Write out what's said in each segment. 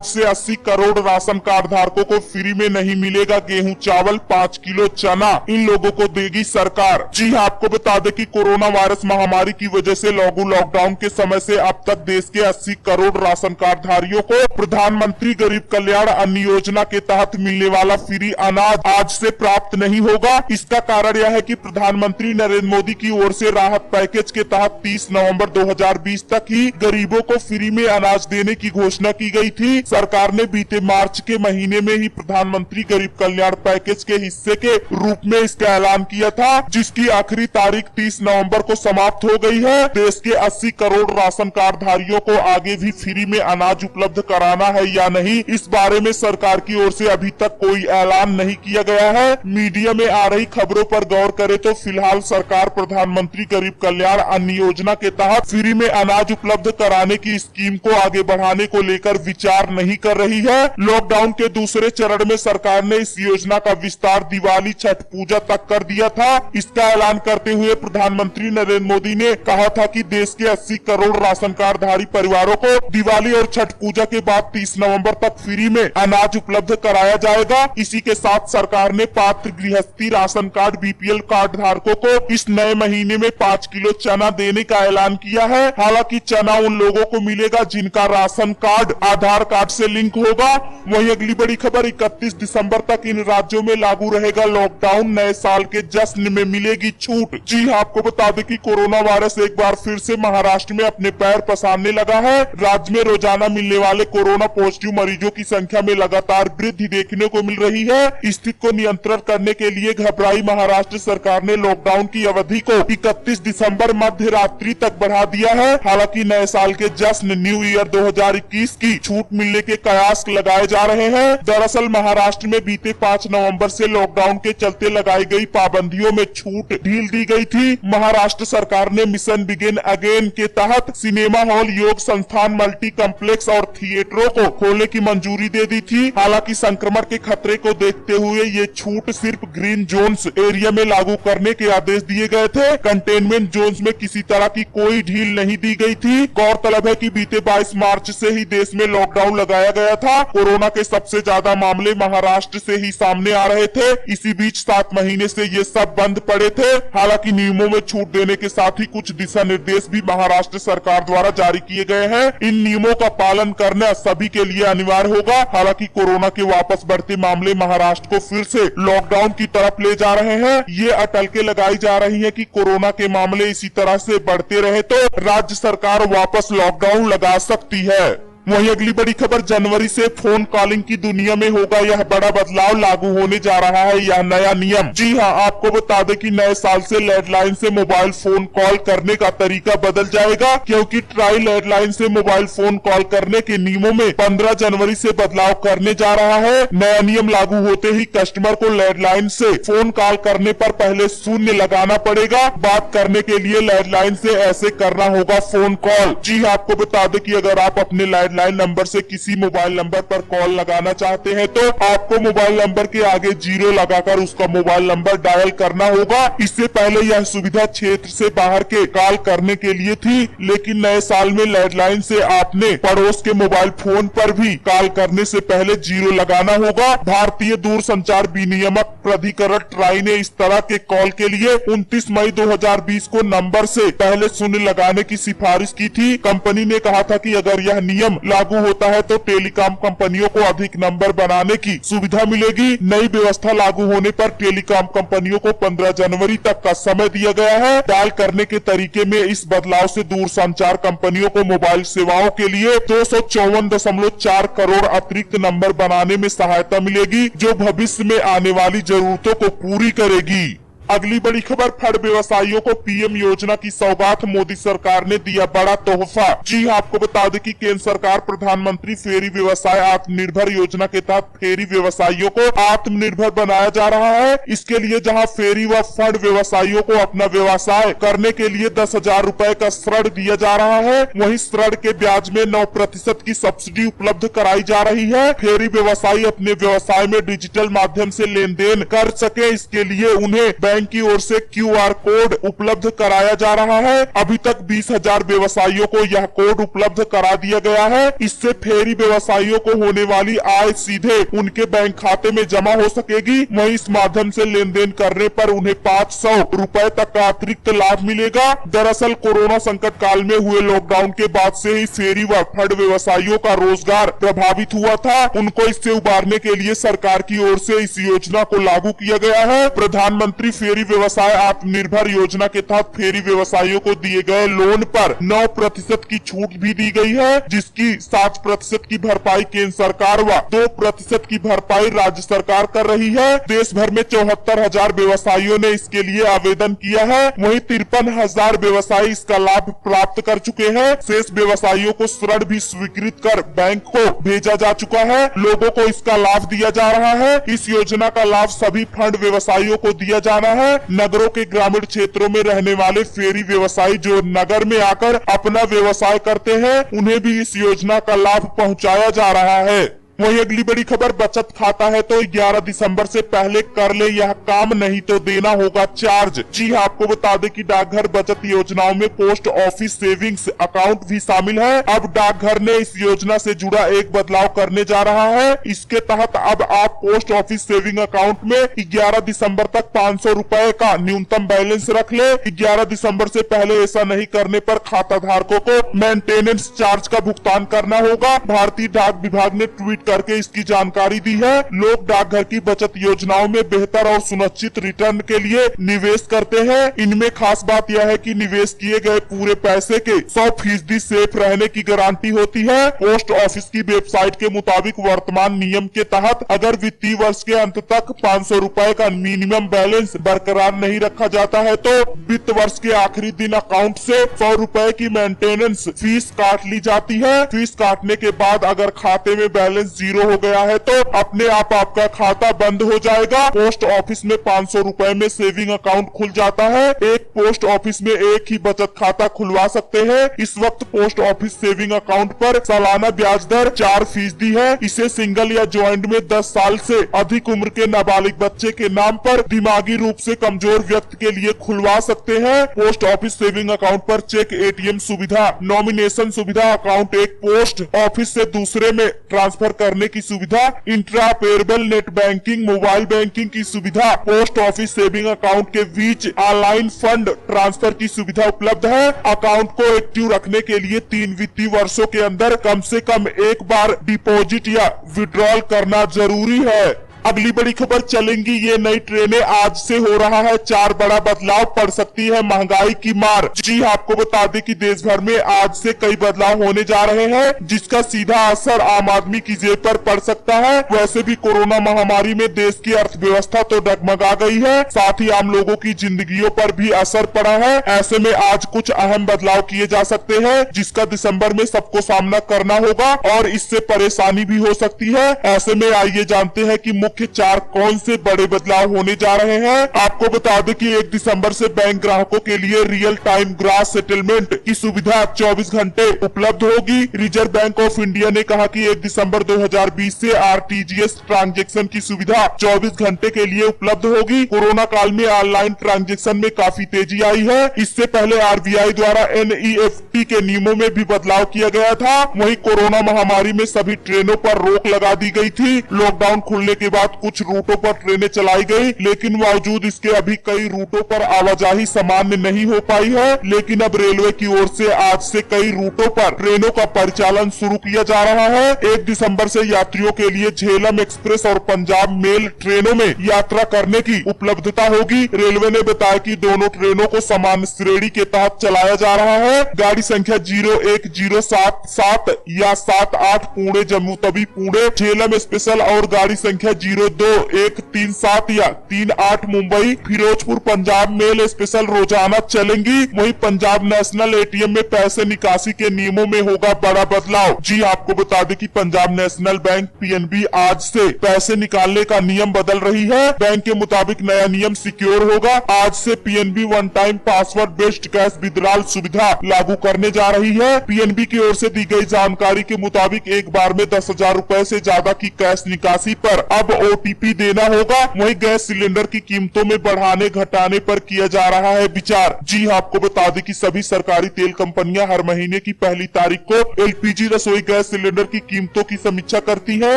से 80 crore ration card धारकों को फ्री में नहीं मिलेगा गेहूं चावल, 5 किलो चना इन लोगों को देगी सरकार। जी हां, आपको बता दें कि कोरोना वायरस महामारी की वजह से लागू लॉकडाउन के समय से अब तक देश के 80 करोड़ राशन कार्ड धारियों को प्रधानमंत्री गरीब कल्याण अन्न योजना के तहत मिलने वाला फ्री अनाज आज से प्राप्त नहीं होगा। इसका कारण यह है कि प्रधानमंत्री नरेंद्र मोदी की ओर से राहत पैकेज के तहत 30 नवंबर 2020 तक ही गरीबों को फ्री में अनाज देने की घोषणा की गई थी। सरकार ने बीते मार्च के महीने में ही प्रधानमंत्री गरीब कल्याण पैकेज के हिस्से के रूप में इसका ऐलान किया था, जिसकी आखिरी तारीख 30 नवंबर को समाप्त हो गई है। देश के 80 करोड़ राशन कार्ड धारियों को आगे भी फ्री में अनाज उपलब्ध कराना है या नहीं, इस बारे में सरकार की ओर से अभी तक कोई ऐलान नहीं किया गया है। मीडिया में आ रही खबरों पर गौर करें तो फिलहाल सरकार प्रधानमंत्री गरीब कल्याण अन्न योजना के तहत फ्री में अनाज उपलब्ध कराने की स्कीम को आगे बढ़ाने को लेकर विचार नहीं कर रही है। लॉकडाउन के दूसरे चरण में सरकार ने इस योजना का विस्तार दिवाली, छठ पूजा तक कर दिया था। इसका ऐलान करते हुए प्रधानमंत्री नरेंद्र मोदी ने कहा था कि देश के 80 करोड़ राशन कार्ड धारी परिवारों को दिवाली और छठ पूजा के बाद 30 नवंबर तक फ्री में अनाज उपलब्ध कराया जाएगा। इसी के साथ सरकार ने पात्र गृहस्थी राशन कार्ड बीपीएल कार्ड धारकों को इस नए महीने में 5 किलो चना देने का ऐलान किया है। हालांकि चना उन लोगों को मिलेगा जिनका राशन कार्ड आधार कार्ड से लिंक होगा। वहीं अगली बड़ी खबर 31 दिसंबर तक इन राज्यों में लागू रहेगा लॉकडाउन, नए साल के जश्न में मिलेगी छूट। जी हां, आपको बता दें कि कोरोना वायरस एक बार फिर से महाराष्ट्र में अपने पैर पसारने लगा है। राज्य में रोजाना मिलने वाले कोरोना पॉजिटिव मरीजों की संख्या में लगातार वृद्धि देखने को मिल रही है। स्थिति को नियंत्रण करने के लिए घबराई महाराष्ट्र सरकार ने लॉकडाउन की अवधि को 31 दिसंबर मध्य रात्रि तक बढ़ा दिया है। हालांकि नए साल के जश्न न्यू ईयर 2021 की छूट मिलने के कयास लगाए जा रहे हैं। दरअसल महाराष्ट्र में बीते 5 नवंबर से लॉकडाउन के चलते लगाई गई पाबंदियों में छूट ढील दी गई थी। महाराष्ट्र सरकार ने मिशन बिगिन अगेन के तहत सिनेमा हॉल, योग संस्थान, मल्टी कम्प्लेक्स और थिएटरों को खोलने की मंजूरी दे दी थी। हालांकि संक्रमण के खतरे को देखते हुए ये छूट सिर्फ ग्रीन जोन्स एरिया में लागू करने के आदेश दिए गए थे। कंटेनमेंट जोन्स में किसी तरह की कोई ढील नहीं दी गई थी। गौरतलब है कि बीते 22 मार्च से ही देश में लॉकडाउन लगाया गया था। कोरोना के सबसे ज्यादा मामले महाराष्ट्र से ही सामने आ रहे थे। इसी बीच 7 महीने से ये सब बंद पड़े थे। हालांकि नियमों में छूट देने के साथ ही कुछ दिशा निर्देश भी महाराष्ट्र सरकार द्वारा जारी किए गए हैं। इन नियमों का पालन करना सभी के लिए अनिवार्य होगा। हालांकि कोरोना के वापस बढ़ते मामले महाराष्ट्र को फिर से लॉकडाउन की तरफ ले जा रहे हैं। ये अटकलें लगाई जा रही है कि कोरोना के मामले इसी तरह से बढ़ते रहे तो राज्य सरकार वापस लॉकडाउन लगा सकती है। वहीं अगली बड़ी खबर, जनवरी से फोन कॉलिंग की दुनिया में होगा यह बड़ा बदलाव, लागू होने जा रहा है यह नया नियम। जी हां, आपको बता दें कि नए साल से लैंडलाइन से मोबाइल फोन कॉल करने का तरीका बदल जाएगा, क्योंकि ट्राई लैंडलाइन से मोबाइल फोन कॉल करने के नियमों में 15 जनवरी से बदलाव करने जा रहा है। नया नियम लागू होते ही कस्टमर को लैंडलाइन से फोन कॉल करने पर पहले 0 लगाना पड़ेगा। बात करने के लिए लैंडलाइन से ऐसे करना होगा फोन कॉल। जी हां, आपको बता दें कि अगर आप अपने लैंडलाइन नंबर से किसी मोबाइल नंबर पर कॉल लगाना चाहते हैं तो आपको मोबाइल नंबर के आगे 0 लगाकर उसका मोबाइल नंबर डायल करना होगा। इससे पहले यह सुविधा क्षेत्र से बाहर के कॉल करने के लिए थी, लेकिन नए साल में लैंडलाइन से आपने पड़ोस के मोबाइल फोन पर भी कॉल करने से पहले 0 लगाना होगा। भारतीय दूरसंचार विनियामक प्राधिकरण ट्राई ने इस तरह के कॉल के लिए 29 मई 2020 को नंबर से पहले 0 लगाने की सिफारिश की थी। कंपनी ने कहा था कि अगर यह नियम लागू होता है तो टेलीकॉम कंपनियों को अधिक नंबर बनाने की सुविधा मिलेगी। नई व्यवस्था लागू होने पर टेलीकॉम कंपनियों को 15 जनवरी तक का समय दिया गया है। डायल करने के तरीके में इस बदलाव से दूरसंचार कंपनियों को मोबाइल सेवाओं के लिए 254.4 करोड़ अतिरिक्त नंबर बनाने में सहायता मिलेगी, जो भविष्य में आने वाली जरूरतों को पूरी करेगी। अगली बड़ी खबर, फल व्यवसायियों को पीएम योजना की सौगात, मोदी सरकार ने दिया बड़ा तोहफा। जी हां, आपको बता दें कि केंद्र सरकार प्रधानमंत्री फेरी व्यवसाय आत्मनिर्भर योजना के तहत फेरी व्यवसायियों को आत्मनिर्भर बनाया जा रहा है। इसके लिए जहां फेरी व फल व्यवसायियों को अपना व्यवसाय करने के लिए 10,000 रूपए का ऋण दिया जा रहा है, वहीं ऋण के ब्याज में 9% की सब्सिडी उपलब्ध कराई जा रही है। फेरी व्यवसायी अपने व्यवसाय में डिजिटल माध्यम से लेन देन कर सके, इसके लिए उन्हें बैंक बैंक की ओर से QR कोड उपलब्ध कराया जा रहा है। अभी तक 20,000 व्यवसायियों को यह कोड उपलब्ध करा दिया गया है। इससे फेरी व्यवसायियों को होने वाली आय सीधे उनके बैंक खाते में जमा हो सकेगी। वहीं इस माध्यम से लेन देन करने पर उन्हें 500 रुपए तक का अतिरिक्त लाभ मिलेगा। दरअसल कोरोना संकट काल में हुए लॉकडाउन के बाद से ही फेरी व फड़ व्यवसायियों का रोजगार प्रभावित हुआ था। उनको इससे उबारने के लिए सरकार की ओर से इस योजना को लागू किया गया है। प्रधानमंत्री फेरी व्यवसाय आत्मनिर्भर योजना के तहत फेरी व्यवसायियों को दिए गए लोन पर 9% की छूट भी दी गई है, जिसकी 7% की भरपाई केंद्र सरकार व 2% की भरपाई राज्य सरकार कर रही है। देश भर में 74,000 व्यवसायियों ने इसके लिए आवेदन किया है। वहीं 53,000 व्यवसायी इसका लाभ प्राप्त कर चुके हैं। शेष व्यवसायियों को ऋण भी स्वीकृत कर बैंक को भेजा जा चुका है। लोगों को इसका लाभ दिया जा रहा है। इस योजना का लाभ सभी फंड व्यवसायियों को दिया जाना है। नगरों के ग्रामीण क्षेत्रों में रहने वाले फेरी व्यवसायी जो नगर में आकर अपना व्यवसाय करते हैं, उन्हें भी इस योजना का लाभ पहुंचाया जा रहा है। वही अगली बड़ी खबर, बचत खाता है तो 11 दिसंबर से पहले कर ले यह काम, नहीं तो देना होगा चार्ज। जी हाँ, आपको बता दें कि डाकघर बचत योजनाओं में पोस्ट ऑफिस सेविंग्स अकाउंट भी शामिल है। अब डाकघर ने इस योजना से जुड़ा एक बदलाव करने जा रहा है। इसके तहत अब आप पोस्ट ऑफिस सेविंग अकाउंट में 11 दिसंबर तक 500 रुपए का न्यूनतम बैलेंस रख ले। 11 दिसंबर से पहले ऐसा नहीं करने पर खाता धारकों को मेंटेनेंस चार्ज का भुगतान करना होगा। भारतीय डाक विभाग ने ट्वीट करके इसकी जानकारी दी है। लोग डाकघर की बचत योजनाओं में बेहतर और सुनिश्चित रिटर्न के लिए निवेश करते हैं। इनमें खास बात यह है कि निवेश किए गए पूरे पैसे के 100% सेफ रहने की गारंटी होती है। पोस्ट ऑफिस की वेबसाइट के मुताबिक वर्तमान नियम के तहत अगर वित्तीय वर्ष के अंत तक 500 रुपए का मिनिमम बैलेंस बरकरार नहीं रखा जाता है तो वित्त वर्ष के आखिरी दिन अकाउंट से 100 रुपए की मेंटेनेंस फीस काट ली जाती है। फीस काटने के बाद अगर खाते में बैलेंस 0 हो गया है तो अपने आप आपका खाता बंद हो जाएगा। पोस्ट ऑफिस में 500 रुपए में सेविंग अकाउंट खुल जाता है। एक पोस्ट ऑफिस में एक ही बचत खाता खुलवा सकते हैं। इस वक्त पोस्ट ऑफिस सेविंग अकाउंट पर सालाना ब्याज दर 4% है। इसे सिंगल या ज्वाइंट में 10 साल से अधिक उम्र के नाबालिग बच्चे के नाम पर दिमागी रूप से कमजोर व्यक्ति के लिए खुलवा सकते हैं। पोस्ट ऑफिस सेविंग अकाउंट पर चेक, ATM सुविधा, नॉमिनेशन सुविधा, अकाउंट एक पोस्ट ऑफिस से दूसरे में ट्रांसफर करने की सुविधा, interoperable net banking, mobile banking की सुविधा, पोस्ट ऑफिस सेविंग अकाउंट के बीच ऑनलाइन फंड ट्रांसफर की सुविधा उपलब्ध है। अकाउंट को एक्टिव रखने के लिए 3 वित्तीय वर्षों के अंदर कम से कम एक बार डिपॉजिट या विड्रॉल करना जरूरी है। अगली बड़ी खबर, चलेंगी ये नई ट्रेनें, आज से हो रहा है 4 बड़ा बदलाव, पड़ सकती है महंगाई की मार। जी आपको बता दें कि देश भर में आज से कई बदलाव होने जा रहे हैं, जिसका सीधा असर आम आदमी की जेब पर पड़ सकता है। वैसे भी कोरोना महामारी में देश की अर्थव्यवस्था तो डगमगा गई है, साथ ही आम लोगों की जिंदगियों पर भी असर पड़ा है। ऐसे में आज कुछ अहम बदलाव किए जा सकते हैं, जिसका दिसंबर में सबको सामना करना होगा और इससे परेशानी भी हो सकती है। ऐसे में आइए जानते हैं कि मुख्य 4 कौन से बड़े बदलाव होने जा रहे हैं। आपको बता दें कि 1 दिसंबर से बैंक ग्राहकों के लिए रियल टाइम ग्रॉस सेटलमेंट की सुविधा 24 घंटे उपलब्ध होगी। रिजर्व बैंक ऑफ इंडिया ने कहा कि 1 दिसंबर 2020 से RTGS ट्रांजैक्शन की सुविधा 24 घंटे के लिए उपलब्ध होगी। कोरोना काल में ऑनलाइन ट्रांजैक्शन में काफी तेजी आई है। इससे पहले RBI द्वारा NEFT के नियमों में भी बदलाव किया गया था। वहीं कोरोना महामारी में सभी ट्रेनों पर रोक लगा दी गई थी। लॉकडाउन खुलने के बाद कुछ रूटों पर ट्रेनें चलाई गई, लेकिन बावजूद इसके अभी कई रूटों पर आवाजाही सामान्य नहीं हो पाई है। लेकिन अब रेलवे की ओर से आज से कई रूटों पर ट्रेनों का परिचालन शुरू किया जा रहा है। 1 दिसंबर से यात्रियों के लिए झेलम एक्सप्रेस और पंजाब मेल ट्रेनों में यात्रा करने की उपलब्धता होगी। रेलवे ने बताया कि दोनों ट्रेनों को समान श्रेणी के तहत चलाया जा रहा है। गाड़ी संख्या 01077 या 78 पुणे जम्मू तवी पुणे झेलम स्पेशल और गाड़ी संख्या 02137 या 38 मुंबई फिरोजपुर पंजाब मेल स्पेशल रोजाना चलेंगी। वहीं पंजाब नेशनल ATM में पैसे निकासी के नियमों में होगा बड़ा बदलाव। जी आपको बता दें कि पंजाब नेशनल बैंक PNB आज से पैसे निकालने का नियम बदल रही है। बैंक के मुताबिक नया नियम सिक्योर होगा। आज से PNB one time password based cash withdrawal सुविधा लागू करने जा रही है। PNB की ओर से दी गई जानकारी के मुताबिक एक बार में 10,000 रुपए से ज्यादा की कैश निकासी पर अब OTP देना होगा। वहीं गैस सिलेंडर की कीमतों में बढ़ाने घटाने पर किया जा रहा है विचार। जी हाँ, आपको बता दें कि सभी सरकारी तेल कंपनियां हर महीने की पहली तारीख को LPG रसोई गैस सिलेंडर की कीमतों की समीक्षा करती है,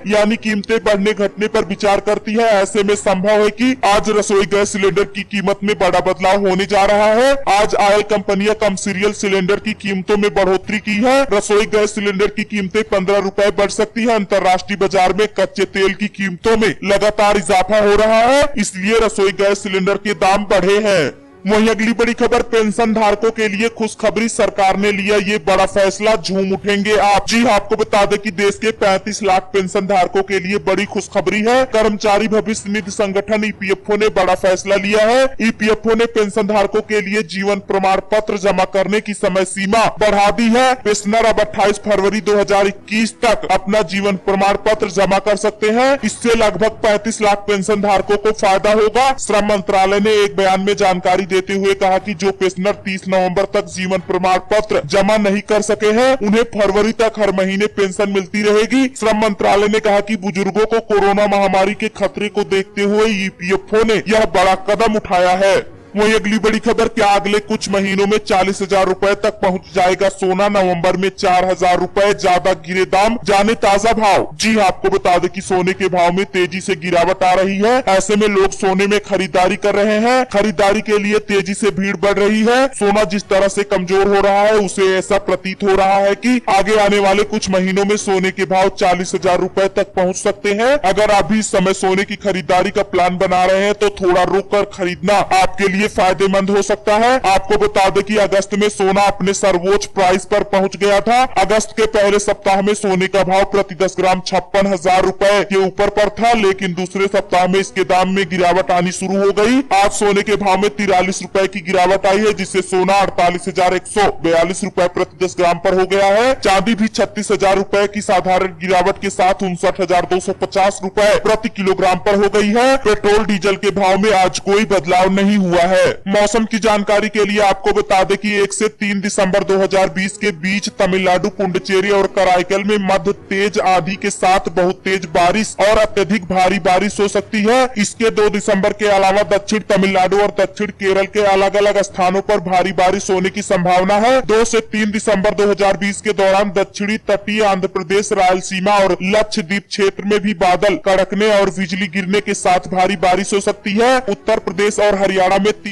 यानी कीमतें बढ़ने घटने पर विचार करती है। ऐसे में संभव है कि आज रसोई गैस सिलेंडर की कीमत में बड़ा बदलाव होने जा रहा है। आज ऑयल कंपनियां कम सीरियल सिलेंडर की कीमतों में बढ़ोतरी की है। रसोई गैस सिलेंडर की कीमतें 15 रुपए बढ़ सकती है। अंतर्राष्ट्रीय बाजार में कच्चे तेल की कीमतों में लगातार इजाफा हो रहा है, इसलिए रसोई गैस सिलेंडर के दाम बढ़े हैं। वहीं अगली बड़ी खबर, पेंशन धारकों के लिए खुशखबरी, सरकार ने लिया ये बड़ा फैसला, झूम उठेंगे आप। जी आपको बता दें कि देश के 35 लाख पेंशन धारकों के लिए बड़ी खुशखबरी है। कर्मचारी भविष्य निधि संगठन EPFO ने बड़ा फैसला लिया है। EPFO ने पेंशन धारकों के लिए जीवन प्रमाण पत्र जमा करने की समय सीमा बढ़ा दी है। पेंशनर अब 28 फरवरी 2021 तक अपना जीवन प्रमाण पत्र जमा कर सकते हैं। इससे लगभग 35 लाख पेंशन धारकों को फायदा होगा। श्रम मंत्रालय ने एक बयान में जानकारी देते हुए कहा कि जो पेंशनर 30 नवंबर तक जीवन प्रमाण पत्र जमा नहीं कर सके हैं, उन्हें फरवरी तक हर महीने पेंशन मिलती रहेगी। श्रम मंत्रालय ने कहा कि बुजुर्गों को कोरोना महामारी के खतरे को देखते हुए EPFO ने यह बड़ा कदम उठाया है। वही अगली बड़ी खबर, क्या अगले कुछ महीनों में 40,000 रुपए तक पहुंच जाएगा सोना। नवंबर में 4,000 रुपए ज्यादा गिरे दाम, जाने ताजा भाव। जी आपको बता दें कि सोने के भाव में तेजी से गिरावट आ रही है। ऐसे में लोग सोने में खरीदारी कर रहे हैं। खरीदारी के लिए तेजी से भीड़ बढ़ रही है। सोना जिस तरह से कमजोर हो रहा है, उसे ऐसा प्रतीत हो रहा है कि आगे आने वाले कुछ महीनों में सोने के भाव 40,000 रुपए तक पहुँच सकते हैं। अगर आप भी इस समय सोने की खरीदारी का प्लान बना रहे हैं तो थोड़ा रुक कर खरीदना आपके लिए फायदेमंद हो सकता है। आपको बता दें कि अगस्त में सोना अपने सर्वोच्च प्राइस पर पहुंच गया था। अगस्त के पहले सप्ताह में सोने का भाव प्रति 10 ग्राम 56,000 रुपए के ऊपर पर था, लेकिन दूसरे सप्ताह में इसके दाम में गिरावट आनी शुरू हो गई। आज सोने के भाव में 43 रुपए की गिरावट आई है, जिससे सोना 48,142 रुपए प्रति 10 ग्राम पर हो गया है। चांदी भी 36,000 रुपए की साधारण गिरावट के साथ 59,250 रुपए प्रति किलोग्राम पर हो गई है। पेट्रोल डीजल के भाव में आज कोई बदलाव नहीं हुआ है। मौसम की जानकारी के लिए आपको बता दें कि 1 से 3 दिसंबर 2020 के बीच तमिलनाडु, पुडुचेरी और कराईकल में मध्य तेज आंधी के साथ बहुत तेज बारिश और अत्यधिक भारी बारिश हो सकती है। इसके 2 दिसंबर के अलावा दक्षिण तमिलनाडु और दक्षिण केरल के अलग अलग स्थानों पर भारी बारिश होने की संभावना है। 2 से 3 दिसंबर 2020 के दौरान दक्षिणी तटीय आंध्र प्रदेश, रायलसीमा और लक्षद्वीप क्षेत्र में भी बादल कड़कने और बिजली गिरने के साथ भारी बारिश हो सकती है। उत्तर प्रदेश और हरियाणा में